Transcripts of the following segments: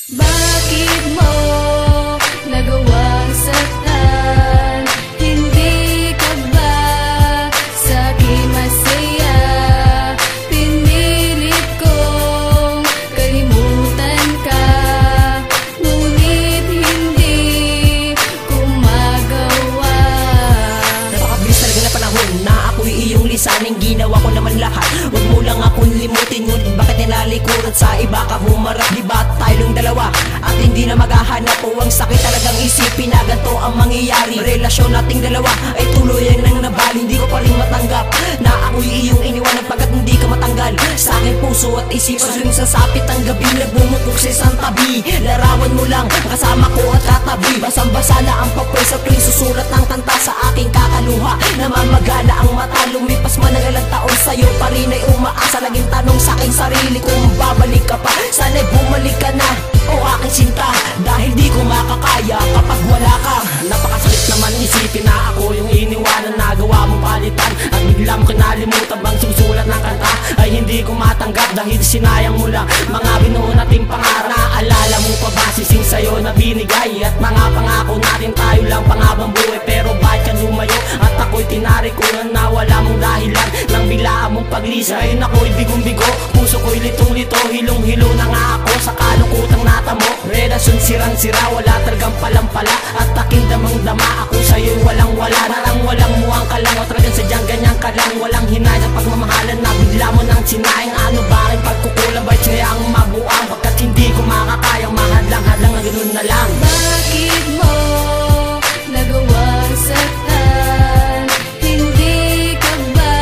Bakit mo nagawang saktan? Hindi ka ba sa'kin masaya? Pinilit kong kalimutan ka, ngunit hindi ko magawa. Napakabilis talaga na panahon na ako'y iyong lisaning. Ginawa ko naman lahat, huwag mo lang akong limutin. Ngunit bakit nilalikuran sa iba ka humarap? Di ba tayo lang dalawa at hindi na maghahanap? O ang sakit talagang isipin na ganito ang mangyayari. Relasyon nating dalawa ay tuluyan nang nabali. Hindi ko pa rin matanggap na ako'y iyong iniwanan pagkat hindi ka matanggal sa aking puso at isipan. Suling sasapit ang gabi, nagbumukok sa isang tabi. Larawan mo lang kasama ko at katabi. Basang-basa na ang papel sa tuwing susulat ng kanta sa aking kakaluha. Namamagana ang mata, lumipas man ang ilang taon, sa'yo pa rin ay umaasa. Laging tanong sa aking sarili kung babalik ka pa. Sana'y bumalik ka na, o aking sinta, dahil di ko makakaya kapag wala ka. Napakasakit naman isipin na ako yung iniwanan. Nagawa mo palitan at bigla mo kinalimutan bang susulat ng kanta ay hindi ko matanggap dahil sinayang mo lang mga binuo nating pangarap. Naalala mo pa ba sising sa'yo na binigay at mga pangako natin tayo lang pangabang buhay? Pero bakit ka lumayo at ako'y tinarikunan na wala mong dahilan nang biglaan mong paglisa? Ay nako'y bigong-bigo, puso ko'y litong-lito, hilong-hilo na nga ako sa kalungkutang natamo. Relasyon sirang-sira, wala talagang palampala at aking damang-dama ako sa'yo'y walang-wala. Walang muwang ka lang o talagang sadyang ganyan ka lang. Walang hinay sa pagmamahalan na bigla mo nang sinaing. Ano ba aking pagkukulang, ba't siya ang mabuang pagkat hindi ko makakayang mahadlang-hadlang na ganoon na lang. Bakit mo nagawang saktan? Hindi ka ba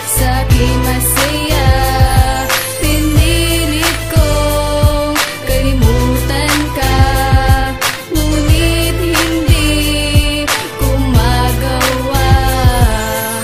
sa'kin masaya? Pinilit kong kalimutan ka, ngunit hindi ko magawa.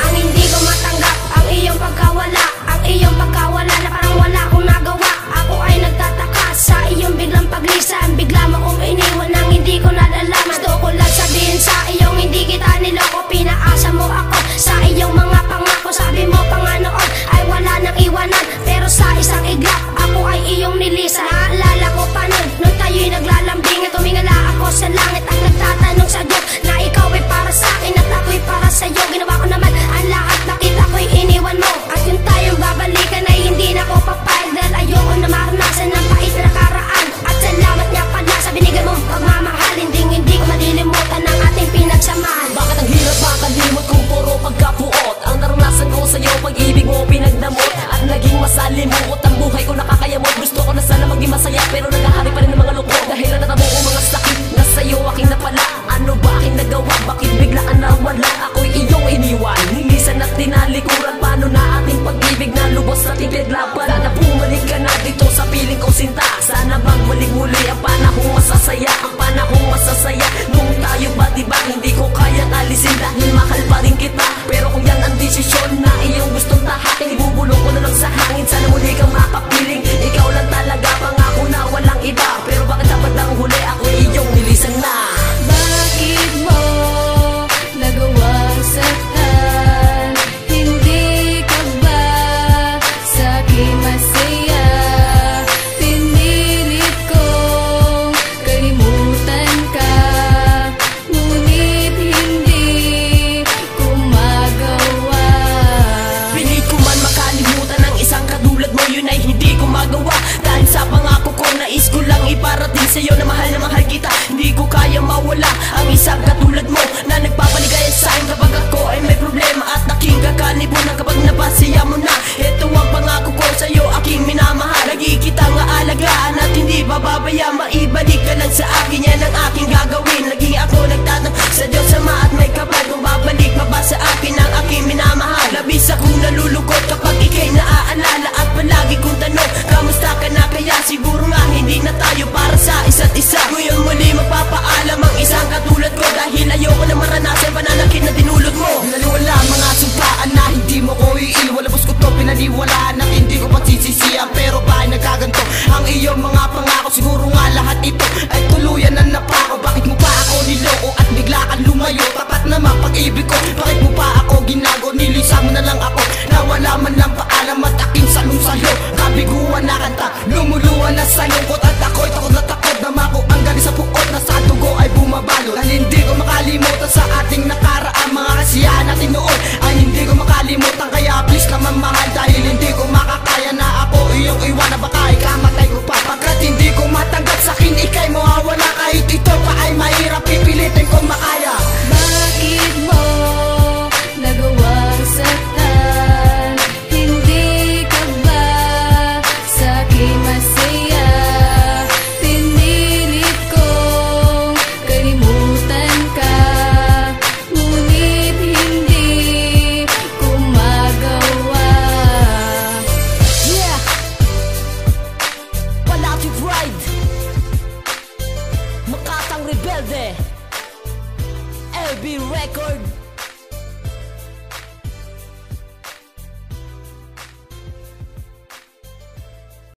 Ang hindi ko matanggap, ang iyong pagkawala. Ang iyong pagkawala na parang wala akong nagawa. Ako ay nagtataka sa iyong biglang paglisan. Bigla mo kong iniwan nang hindi ko nalalaman. Gusto ko lang sabihin sa iyong hindi kita niloko. Pinaasa mo ako sa iyong mga pangako. Sabi mo pa nga noon ay wala nang iwanan, pero sa isang iglap ako ay iyong nilisan. Naalala ko pa nun, nung tayo'y naglalambing at tumingala ako sa langit at nagtatanong sa Diyos na ikaw ay para sa akin at ako'y para sa'yo. Ginawa ko naman ang lahat, bakit ako'y iniwan mo? At kung tayong babalikan ay hindi na ko papayag, dahil ayoko na maranasan ng pait na nakaraan. At salamat nga pala sa binigay mong pagmamahal. Hindi ko malilimutan ang ating pinagsamahan. Bakit ang hirap makalimot kung puro pagkapuot? Ang naranasan ko sa'yo, pag-ibig mo pinagdamot at naging masalimuot ang buhay ko nakakayamot. Gusto ko na sana maging masaya pero naghahari pa rin ng mga lukot. Dahil ang natamo ko mga sakit na sa'yo aking napala. Ano ba aking nagawa? Bakit biglaan na wala? Ako'y iyong iniwan, nilisan at tinalikuran. Paano na ating pag-ibig na lubos sa tiglaban? Sana bumalik ka na dito sa piling ko sinta. Sana magbalik muli ang panahong masasaya. Ang panahong masasaya nung tayo ba diba hindi ko kayang alisin dahil mahal pa rin kita. Pero kung yan ang desisyon na iyong gustong tahakin, ibubulong ko na lang sa hangin. Sana muli kang makapiling, ikaw lang talaga, pangako na walang iba. Pero bakit dapat ang huli ako iyong nilisan na? Bakit mo nagawang saktan? Hindi ka ba sa'kin masaya? Pinilit kong kalimutan ka, ngunit hindi ko magawa. Pilit ko man makalimutan ang isang katulad mo, yun ay hindi ko magawa. Dahil sa pangako ko, nais ko lang iparating sa'yo na mahal kita. Hindi ko kaya mawala ang isang katulad mo na nagpapaligaya sa'kin kapag ako ay may problema at aking kakalimutan kapag napasiya mo na. Ito ang pangako ko sa'yo, aking minamahal. Lagi kitang aalagaan at hindi bababaya. Maibalik ka lang sa akin, yan ang aking gagawin. Lagi ako nagtatanong sa Diyos Ama at may kapal kung babalik pa ba sa akin ang aking minamahal. Labis akong nalulungkot kapag ika'y naaalala at palagi kong tanong, kamusta ka na kaya? Siguro nga hindi na tayo para sa isa't isa. Ngayon muli magpapaalam ang isang katulad ko, dahil ayoko na maranasan pananakit na dinulot mo. Naliwala mga sumpaan na hindi mo ko iiwan. Labos ko to pinaniwalaan at hindi ko pagsisisihan. Pero bakit nagkaganto ang iyong mga pangako? Siguro nga lahat ito ay tuluyan na napako. Bakit mo pa ako niloko at bigla kang lumayo? Tapat naman pag-ibig ko, bakit mo pa ako ginago? Nilisa mo na lang ako na wala man lang paalam at aking salong-salo. Kabiguan na kanta, lumuluan na sa lungkot at ako'y takot na Pride, Makatang Rebelde, LB Record.